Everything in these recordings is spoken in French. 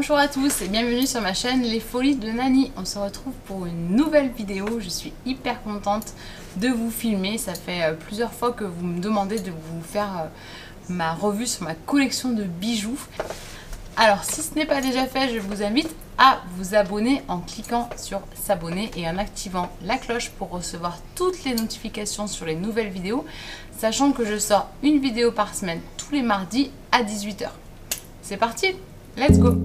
Bonjour à tous et bienvenue sur ma chaîne Les Folies de Nani. On se retrouve pour une nouvelle vidéo. Je suis hyper contente de vous filmer. Ça fait plusieurs fois que vous me demandez de vous faire ma revue sur ma collection de bijoux. Alors si ce n'est pas déjà fait, je vous invite à vous abonner en cliquant sur s'abonner et en activant la cloche pour recevoir toutes les notifications sur les nouvelles vidéos, sachant que je sors une vidéo par semaine tous les mardis à 18 h. C'est parti, let's go!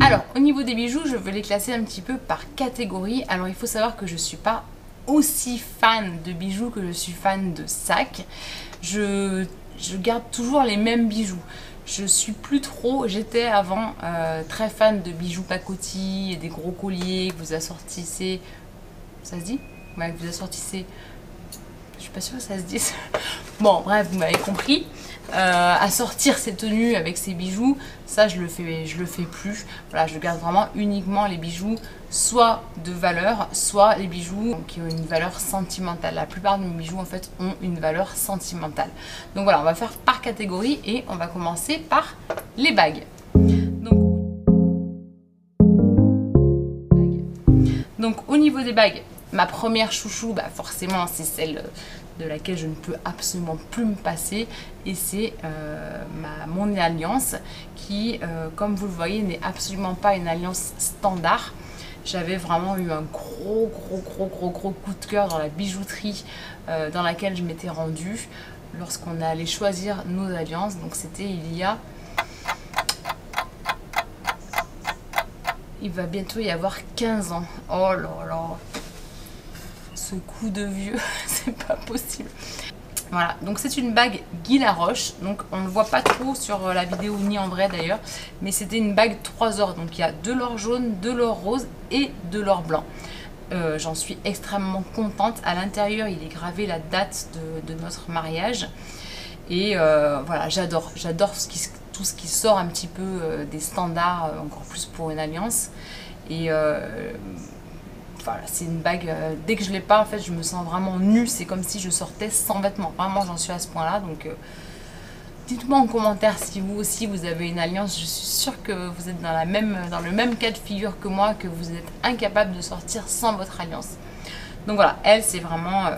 Alors, au niveau des bijoux, je vais les classer un petit peu par catégorie. Alors, il faut savoir que je ne suis pas aussi fan de bijoux que je suis fan de sacs. Je garde toujours les mêmes bijoux. Je suis plus trop, j'étais avant très fan de bijoux pacotille et des gros colliers que vous assortissez. Ça se dit? Ouais, que vous assortissez. Je suis pas sûre que ça se dise. Bon, bref, vous m'avez compris. Assortir ces tenues avec ces bijoux, ça je le fais plus. Voilà, je garde vraiment uniquement les bijoux soit de valeur, soit les bijoux qui ont une valeur sentimentale. La plupart de mes bijoux en fait ont une valeur sentimentale. Donc voilà, on va faire par catégorie et on va commencer par les bagues. Donc au niveau des bagues, ma première chouchou, forcément c'est celle de laquelle je ne peux absolument plus me passer, et c'est mon alliance qui, comme vous le voyez, n'est absolument pas une alliance standard. J'avais vraiment eu un gros coup de cœur dans la bijouterie dans laquelle je m'étais rendue lorsqu'on allait choisir nos alliances. Donc c'était il va bientôt y avoir 15 ans. Oh là là, ce coup de vieux, c'est pas possible. Voilà, donc c'est une bague Guy Laroche, donc on ne le voit pas trop sur la vidéo ni en vrai d'ailleurs, mais c'était une bague 3 ors, donc il y a de l'or jaune, de l'or rose et de l'or blanc. J'en suis extrêmement contente. À l'intérieur, il est gravé la date de notre mariage. Et voilà, j'adore tout ce qui sort un petit peu des standards, encore plus pour une alliance. Et voilà, c'est une bague, dès que je l'ai pas, en fait, je me sens vraiment nue. C'est comme si je sortais sans vêtements. Vraiment, j'en suis à ce point-là. Donc, dites-moi en commentaire si vous aussi, vous avez une alliance. Je suis sûre que vous êtes dans le même cas de figure que moi, que vous êtes incapable de sortir sans votre alliance. Donc voilà, elle, c'est vraiment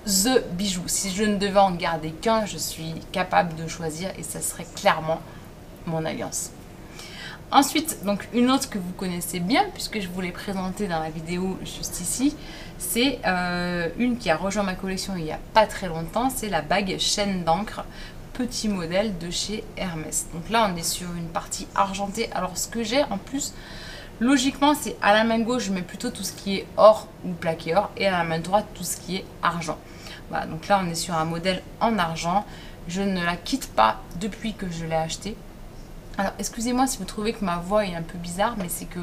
the bijou. Si je ne devais en garder qu'un, je suis capable de choisir et ça serait clairement mon alliance. Ensuite, donc une autre que vous connaissez bien, puisque je vous l'ai présentée dans la vidéo juste ici, c'est une qui a rejoint ma collection il n'y a pas très longtemps, c'est la bague chaîne d'encre, petit modèle de chez Hermès. Donc là, on est sur une partie argentée. Alors ce que j'ai en plus, logiquement, c'est à la main gauche, je mets plutôt tout ce qui est or ou plaqué or, et à la main droite, tout ce qui est argent. Voilà, donc là, on est sur un modèle en argent. Je ne la quitte pas depuis que je l'ai achetée. Alors, excusez-moi si vous trouvez que ma voix est un peu bizarre, mais c'est que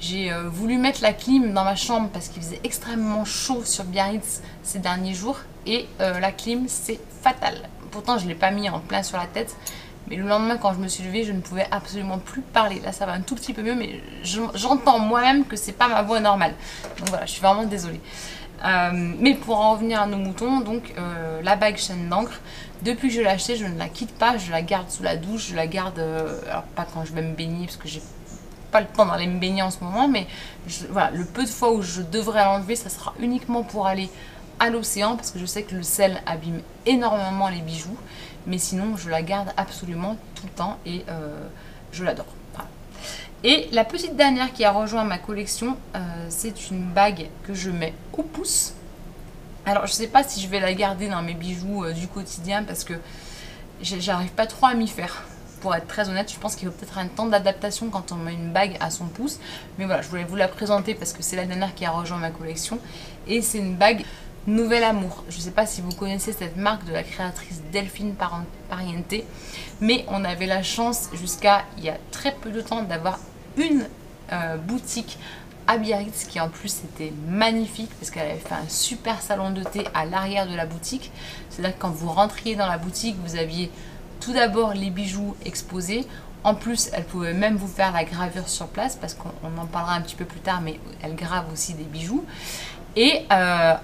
j'ai voulu mettre la clim dans ma chambre parce qu'il faisait extrêmement chaud sur Biarritz ces derniers jours. Et la clim, c'est fatal. Pourtant, je ne l'ai pas mis en plein sur la tête. Mais le lendemain, quand je me suis levée, je ne pouvais absolument plus parler. Là, ça va un tout petit peu mieux, mais j'entends moi-même que c'est pas ma voix normale. Donc voilà, je suis vraiment désolée. Mais pour en revenir à nos moutons, donc la bague chaîne d'encre, depuis que je l'ai achetée, je ne la quitte pas, je la garde sous la douche, je la garde, alors pas quand je vais me baigner parce que j'ai pas le temps d'aller me baigner en ce moment, mais voilà, le peu de fois où je devrais l'enlever, ça sera uniquement pour aller à l'océan parce que je sais que le sel abîme énormément les bijoux, mais sinon je la garde absolument tout le temps et je l'adore. Voilà. Et la petite dernière qui a rejoint ma collection, c'est une bague que je mets au pouce. Alors je sais pas si je vais la garder dans mes bijoux du quotidien parce que j'arrive pas trop à m'y faire. Pour être très honnête, je pense qu'il faut peut-être un temps d'adaptation quand on met une bague à son pouce. Mais voilà, je voulais vous la présenter parce que c'est la dernière qui a rejoint ma collection. Et c'est une bague Nouvel Amour. Je sais pas si vous connaissez cette marque de la créatrice Delphine Pariente. Mais on avait la chance jusqu'à il y a très peu de temps d'avoir une boutique à Biarritz qui en plus était magnifique parce qu'elle avait fait un super salon de thé à l'arrière de la boutique. C'est-à-dire que quand vous rentriez dans la boutique, vous aviez tout d'abord les bijoux exposés. En plus, elle pouvait même vous faire la gravure sur place parce qu'on en parlera un petit peu plus tard, mais elle grave aussi des bijoux. Et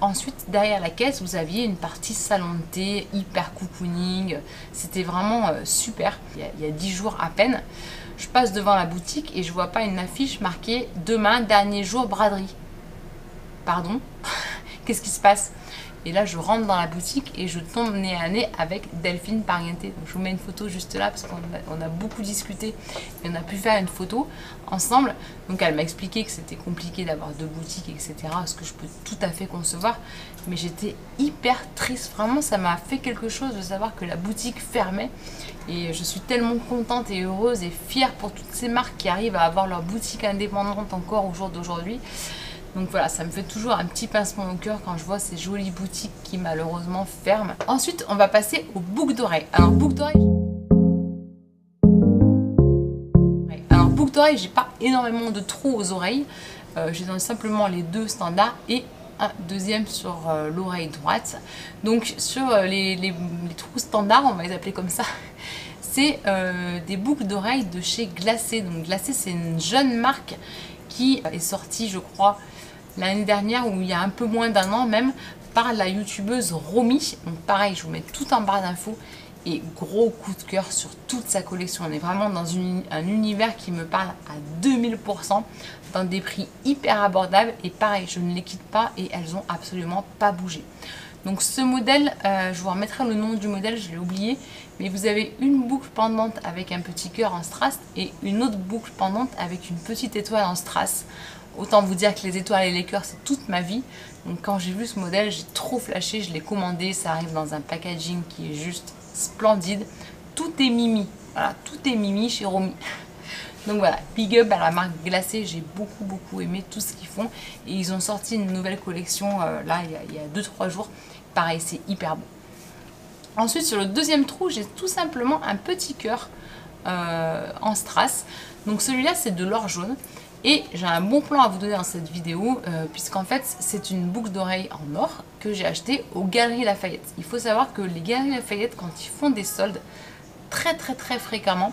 ensuite, derrière la caisse, vous aviez une partie salon de thé, hyper cocooning. C'était vraiment super. Il y a 10 jours à peine, je passe devant la boutique et je vois pas une affiche marquée « Demain, dernier jour, braderie ». Pardon? Qu'est-ce qui se passe? Et là, je rentre dans la boutique et je tombe nez à nez avec Delphine Parriente. Donc, je vous mets une photo juste là parce qu'on a beaucoup discuté et on a pu faire une photo ensemble. Donc, elle m'a expliqué que c'était compliqué d'avoir 2 boutiques, etc. Ce que je peux tout à fait concevoir. Mais j'étais hyper triste. Vraiment, ça m'a fait quelque chose de savoir que la boutique fermait. Et je suis tellement contente et heureuse et fière pour toutes ces marques qui arrivent à avoir leur boutique indépendante encore au jour d'aujourd'hui. Donc voilà, ça me fait toujours un petit pincement au cœur quand je vois ces jolies boutiques qui malheureusement ferment. Ensuite, on va passer aux boucles d'oreilles. Alors, boucles d'oreilles, j'ai pas énormément de trous aux oreilles. J'ai simplement les 2 standards et un deuxième sur l'oreille droite. Donc sur les trous standards, on va les appeler comme ça, c'est des boucles d'oreilles de chez Glacé. Donc Glacé, c'est une jeune marque qui est sortie, je crois, l'année dernière, ou il y a un peu moins d'1 an même, par la youtubeuse Romy. Donc pareil, je vous mets tout en barre d'infos. Et gros coup de cœur sur toute sa collection. On est vraiment dans un univers qui me parle à 2000%, dans des prix hyper abordables. Et pareil, je ne les quitte pas et elles n'ont absolument pas bougé. Donc ce modèle, je vous remettrai le nom du modèle, je l'ai oublié. Mais vous avez une boucle pendante avec un petit cœur en strass et une autre boucle pendante avec une petite étoile en strass. Autant vous dire que les étoiles et les cœurs, c'est toute ma vie. Donc quand j'ai vu ce modèle, j'ai trop flashé, je l'ai commandé. Ça arrive dans un packaging qui est juste splendide. Tout est mimi. Voilà, tout est mimi chez Romy. Donc voilà, big up à la marque Glacé. J'ai beaucoup aimé tout ce qu'ils font. Et ils ont sorti une nouvelle collection là, il y a 2-3 jours. Pareil, c'est hyper beau. Ensuite, sur le deuxième trou, j'ai tout simplement un petit cœur en strass. Donc celui-là, c'est de l'or jaune. Et j'ai un bon plan à vous donner dans cette vidéo, puisqu'en fait, c'est une boucle d'oreille en or que j'ai acheté aux Galeries Lafayette. Il faut savoir que les Galeries Lafayette, quand ils font des soldes, très fréquemment,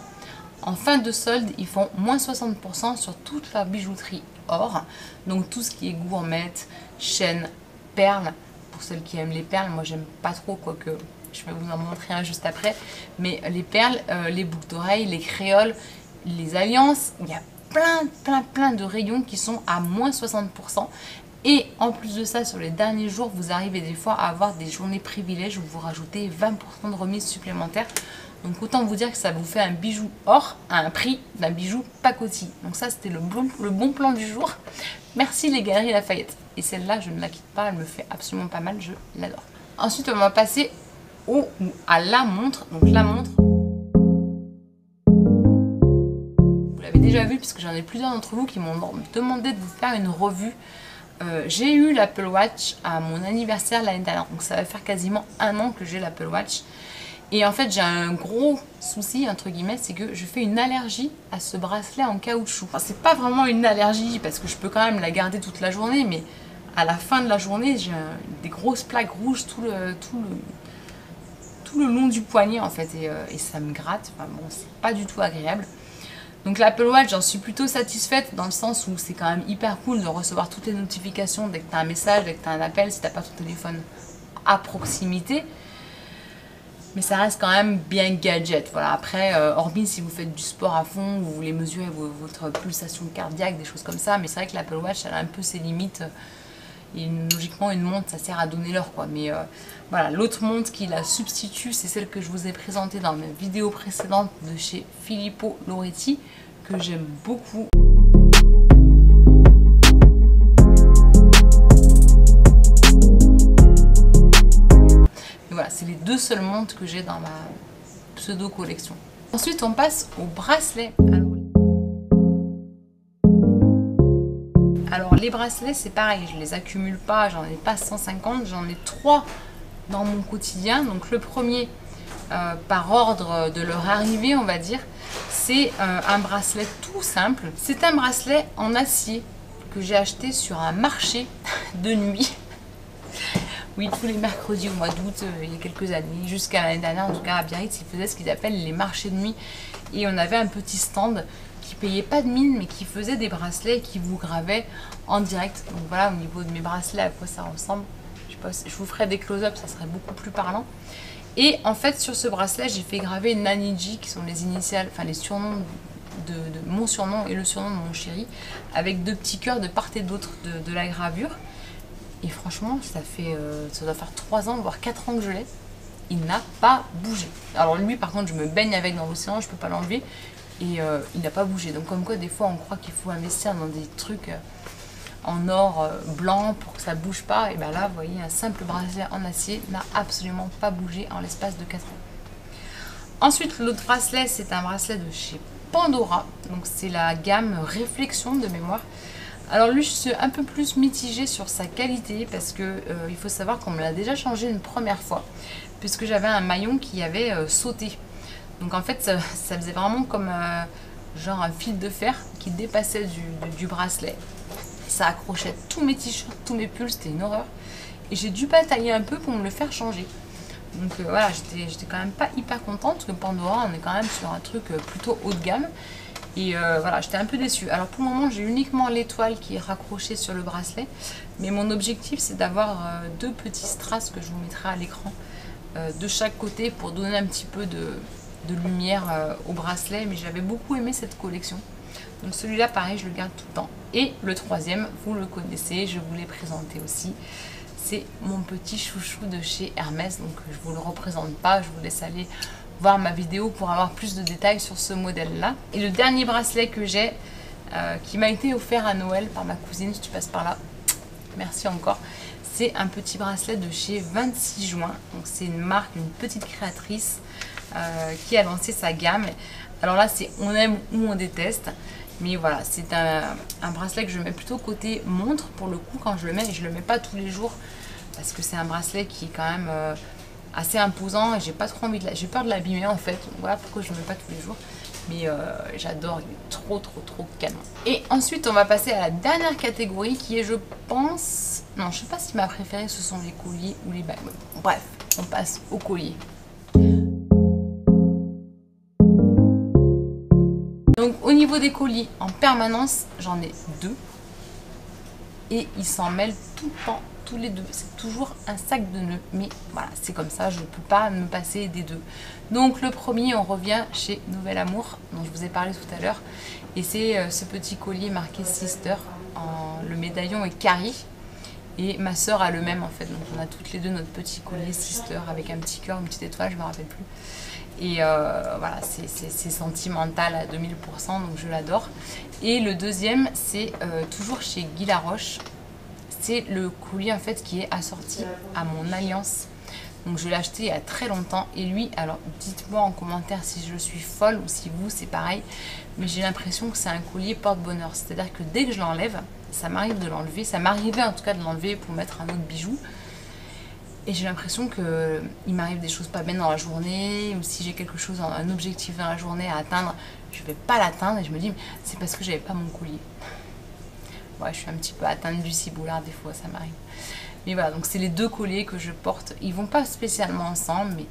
en fin de solde, ils font moins 60% sur toute la bijouterie or. Donc tout ce qui est gourmette, chaînes, perles. Pour celles qui aiment les perles, moi j'aime pas trop, quoique je vais vous en montrer un juste après. Mais les perles, les boucles d'oreilles, les créoles, les alliances, il y a plein de rayons qui sont à moins 60%. Et en plus de ça, sur les derniers jours, vous arrivez des fois à avoir des journées privilèges où vous rajoutez 20% de remise supplémentaire. Donc autant vous dire que ça vous fait un bijou or à un prix d'un bijou pacotille. Donc ça, c'était le bon plan du jour. Merci les Galeries Lafayette. Et celle-là, je ne la quitte pas, elle me fait absolument pas mal, je l'adore. Ensuite, on va passer à la montre. Donc la montre, vous l'avez déjà vu puisque j'en ai plusieurs d'entre vous qui m'ont demandé de vous faire une revue. J'ai eu l'Apple Watch à mon anniversaire l'année dernière, donc ça va faire quasiment 1 an que j'ai l'Apple Watch. Et en fait, j'ai un gros souci, entre guillemets, c'est que je fais une allergie à ce bracelet en caoutchouc. Enfin, c'est pas vraiment une allergie parce que je peux quand même la garder toute la journée, mais à la fin de la journée, j'ai des grosses plaques rouges tout le long du poignet en fait, et ça me gratte. Enfin bon, c'est pas du tout agréable. Donc l'Apple Watch, j'en suis plutôt satisfaite dans le sens où c'est quand même hyper cool de recevoir toutes les notifications dès que tu as un message, dès que tu as un appel, si tu n'as pas ton téléphone à proximité. Mais ça reste quand même bien gadget. Voilà. Après, hormis si vous faites du sport à fond, vous voulez mesurer votre pulsation cardiaque, des choses comme ça. Mais c'est vrai que l'Apple Watch, elle a un peu ses limites. Et logiquement, une montre, ça sert à donner l'heure, quoi. Mais voilà, l'autre montre qui la substitue, c'est celle que je vous ai présentée dans mes vidéos précédentes de chez Filippo Loretti, que j'aime beaucoup. Et voilà, c'est les 2 seules montres que j'ai dans ma pseudo collection. Ensuite, on passe au bracelet. Alors les bracelets, c'est pareil, je les accumule pas, j'en ai pas 150, j'en ai 3 dans mon quotidien. Donc le premier, par ordre de leur arrivée, on va dire, c'est un bracelet tout simple. C'est un bracelet en acier que j'ai acheté sur un marché de nuit. Oui, tous les mercredis au mois d'août, il y a quelques années, jusqu'à l'année dernière, en tout cas à Biarritz, ils faisaient ce qu'ils appellent les marchés de nuit. Et on avait un petit stand qui payaient pas de mine, mais qui faisaient des bracelets qui vous gravaient en direct. Donc voilà, au niveau de mes bracelets, à quoi ça ressemble. Je sais pas, je vous ferai des close-up, ça serait beaucoup plus parlant. Et en fait, sur ce bracelet, j'ai fait graver Naniji, qui sont les initiales, enfin les surnoms de mon surnom et le surnom de mon chéri, avec 2 petits cœurs de part et d'autre de la gravure. Et franchement, ça doit faire 3 ans, voire 4 ans que je l'ai. Il n'a pas bougé. Alors lui, par contre, je me baigne avec dans l'océan, je peux pas l'enlever. Et il n'a pas bougé. Donc comme quoi, des fois, on croit qu'il faut investir dans des trucs en or blanc pour que ça bouge pas. Et bien là, vous voyez, un simple bracelet en acier n'a absolument pas bougé en l'espace de 4 ans. Ensuite, l'autre bracelet, c'est un bracelet de chez Pandora. Donc c'est la gamme Réflexion de mémoire. Alors lui, je suis un peu plus mitigée sur sa qualité parce que il faut savoir qu'on me l'a déjà changé une première fois puisque j'avais un maillon qui avait sauté. Donc en fait, ça faisait vraiment comme genre un fil de fer qui dépassait du bracelet. Ça accrochait tous mes t-shirts, tous mes pulls, c'était une horreur. Et j'ai dû batailler un peu pour me le faire changer. Donc voilà, j'étais quand même pas hyper contente parce que Pandora, on est quand même sur un truc plutôt haut de gamme. Et voilà, j'étais un peu déçue. Alors pour le moment, j'ai uniquement l'étoile qui est raccrochée sur le bracelet. Mais mon objectif, c'est d'avoir 2 petits strass que je vous mettrai à l'écran de chaque côté pour donner un petit peu de lumière au bracelet. Mais j'avais beaucoup aimé cette collection. Donc celui-là, pareil, je le garde tout le temps. Et le troisième, vous le connaissez, je vous l'ai présenté aussi. C'est mon petit chouchou de chez Hermès. Donc je ne vous le représente pas, je vous laisse aller voir ma vidéo pour avoir plus de détails sur ce modèle-là. Et le dernier bracelet que j'ai, qui m'a été offert à Noël par ma cousine, si tu passes par là, merci encore. C'est un petit bracelet de chez 26 juin. Donc c'est une marque, une petite créatrice qui a lancé sa gamme. Alors là, c'est on aime ou on déteste. Mais voilà, c'est un bracelet que je mets plutôt côté montre pour le coup quand je le mets. Et je le mets pas tous les jours parce que c'est un bracelet qui est quand même assez imposant. Et j'ai pas trop envie de j'ai peur de l'abîmer en fait. Donc voilà pourquoi je le mets pas tous les jours. Mais j'adore, il est trop canon. Et ensuite, on va passer à la dernière catégorie qui est, je pense... Non, je sais pas si ma préférée, ce sont les colliers ou les bagues. Bref, on passe aux colliers. Donc au niveau des colliers, en permanence, j'en ai 2. Et ils s'en mêlent tout le temps, tous les 2. C'est toujours un sac de nœuds. Mais voilà, c'est comme ça, je ne peux pas me passer des 2. Donc le premier, on revient chez Nouvel Amour, dont je vous ai parlé tout à l'heure. Et c'est ce petit collier marqué Sister. Le médaillon est carré. Et ma soeur a le même en fait. Donc on a toutes les 2 notre petit collier Sister avec un petit cœur, une petite étoile, je ne me rappelle plus. Et voilà, c'est sentimental à 2000%, donc je l'adore. Et le deuxième, c'est toujours chez Guy Laroche. C'est le collier en fait qui est assorti à mon alliance. Donc je l'ai acheté il y a très longtemps. Et lui, alors dites-moi en commentaire si je suis folle ou si vous c'est pareil. Mais j'ai l'impression que c'est un collier porte-bonheur. C'est-à-dire que dès que je l'enlève, ça m'arrive de l'enlever. Ça m'arrivait en tout cas de l'enlever pour mettre un autre bijou. Et j'ai l'impression qu'il m'arrive des choses pas bien dans la journée, ou si j'ai quelque chose, un objectif dans la journée à atteindre, je ne vais pas l'atteindre et je me dis, c'est parce que j'avais pas mon collier. Ouais, je suis un petit peu atteinte du ciboulard des fois, ça m'arrive. Mais voilà, donc c'est les 2 colliers que je porte. Ils vont pas spécialement ensemble, mais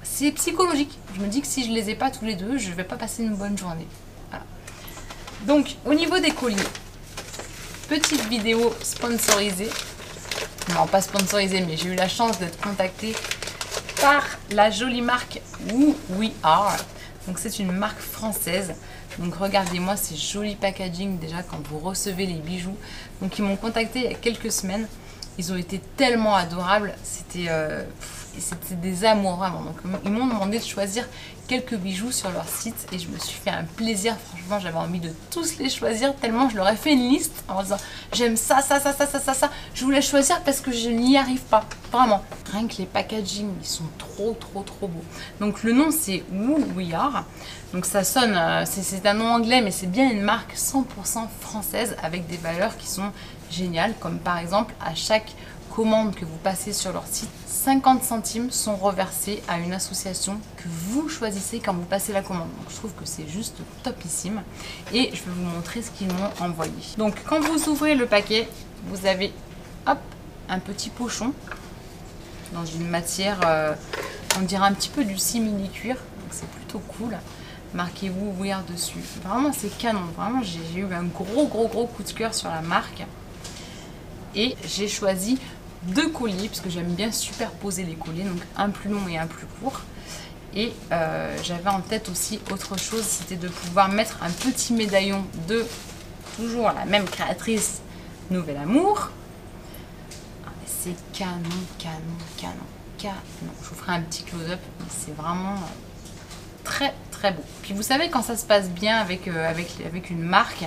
c'est psychologique. Je me dis que si je les ai pas tous les 2, je vais pas passer une bonne journée. Voilà. Donc, au niveau des colliers, petite vidéo sponsorisée. Non, pas sponsorisée, mais j'ai eu la chance d'être contactée par la jolie marque Who We Are. Donc c'est une marque française. Donc regardez-moi ces jolis packaging déjà quand vous recevez les bijoux. Donc ils m'ont contacté il y a quelques semaines. Ils ont été tellement adorables. C'était des amours vraiment. Donc ils m'ont demandé de choisir quelques bijoux sur leur site et je me suis fait un plaisir. Franchement, j'avais envie de tous les choisir tellement je leur ai fait une liste en disant j'aime ça. Je voulais choisir parce que je n'y arrive pas. Vraiment. Rien que les packaging, ils sont trop beaux. Donc le nom c'est Who We Are. Donc ça sonne, c'est un nom anglais mais c'est bien une marque 100% française avec des valeurs qui sont géniales. Comme par exemple à chaque commande que vous passez sur leur site, 50 centimes sont reversés à une association que vous choisissez quand vous passez la commande. Donc je trouve que c'est juste topissime. Et je vais vous montrer ce qu'ils m'ont envoyé. Donc quand vous ouvrez le paquet, vous avez hop, un petit pochon dans une matière, on dirait un petit peu du simili-cuir. Donc c'est plutôt cool. marqué Woo Wear dessus. Vraiment c'est canon, vraiment j'ai eu un gros coup de cœur sur la marque. Et j'ai choisi 2 colliers parce que j'aime bien superposer les colliers, donc un plus long et un plus court. Et j'avais en tête aussi autre chose, c'était de pouvoir mettre un petit médaillon de toujours la même créatrice, Nouvel Amour. C'est canon. Je vous ferai un petit close-up, mais c'est vraiment très beau. Puis vous savez, quand ça se passe bien avec une marque,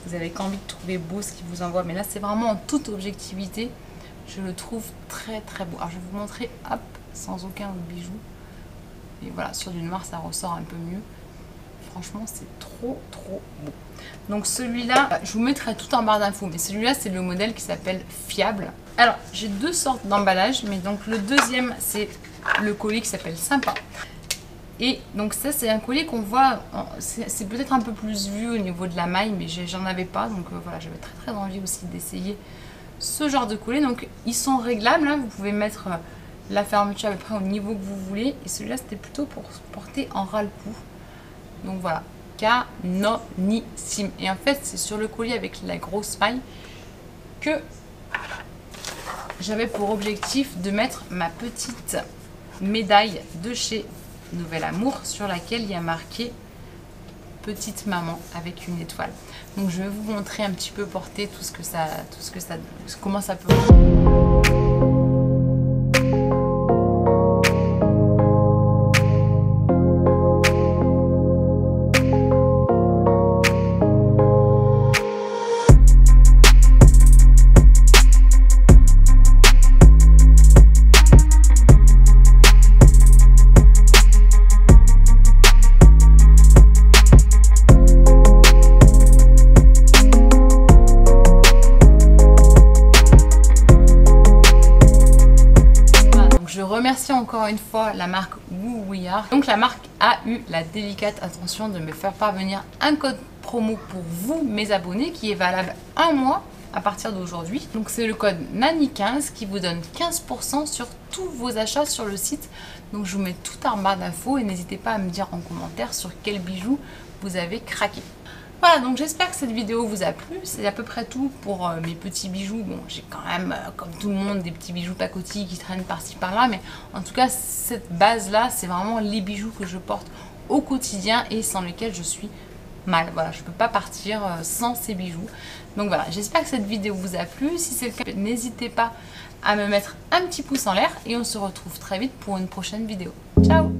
vous avez qu'envie de trouver beau ce qu'ils vous envoient. Mais là, c'est vraiment en toute objectivité, je le trouve très beau. Alors je vais vous montrer, hop, sans aucun autre bijou. Et voilà, sur du noir, ça ressort un peu mieux. Franchement, c'est trop beau. Donc celui-là, je vous mettrai tout en barre d'infos, mais celui-là, c'est le modèle qui s'appelle Fiable. Alors, j'ai 2 sortes d'emballage, mais donc le deuxième, c'est le collier qui s'appelle Sympa. Et donc ça, c'est un collier qu'on voit, c'est peut-être un peu plus vu au niveau de la maille, mais j'en avais pas, donc voilà, j'avais très envie aussi d'essayer ce genre de collier. Donc ils sont réglables, hein, vous pouvez mettre la fermeture à peu près au niveau que vous voulez. Et celui-là, c'était plutôt pour porter en ras-le-cou. Donc voilà, canonissime. Et en fait, c'est sur le collier avec la grosse maille que j'avais pour objectif de mettre ma petite médaille de chez Nouvel Amour sur laquelle il y a marqué Petite Maman avec une étoile. Donc je vais vous montrer un petit peu porter comment ça peut. Remercie encore une fois la marque Woo Wear. Donc la marque a eu la délicate attention de me faire parvenir un code promo pour vous, mes abonnés, qui est valable 1 mois à partir d'aujourd'hui. Donc c'est le code NANI15 qui vous donne 15% sur tous vos achats sur le site. Donc je vous mets tout en barre d'infos et n'hésitez pas à me dire en commentaire sur quel bijou vous avez craqué. Voilà, donc j'espère que cette vidéo vous a plu. C'est à peu près tout pour mes petits bijoux. Bon, j'ai quand même, comme tout le monde, des petits bijoux pacotilles qui traînent par-ci par-là. Mais en tout cas, cette base-là, c'est vraiment les bijoux que je porte au quotidien et sans lesquels je suis mal. Voilà, je ne peux pas partir sans ces bijoux. Donc voilà, j'espère que cette vidéo vous a plu. Si c'est le cas, n'hésitez pas à me mettre un petit pouce en l'air. Et on se retrouve très vite pour une prochaine vidéo. Ciao!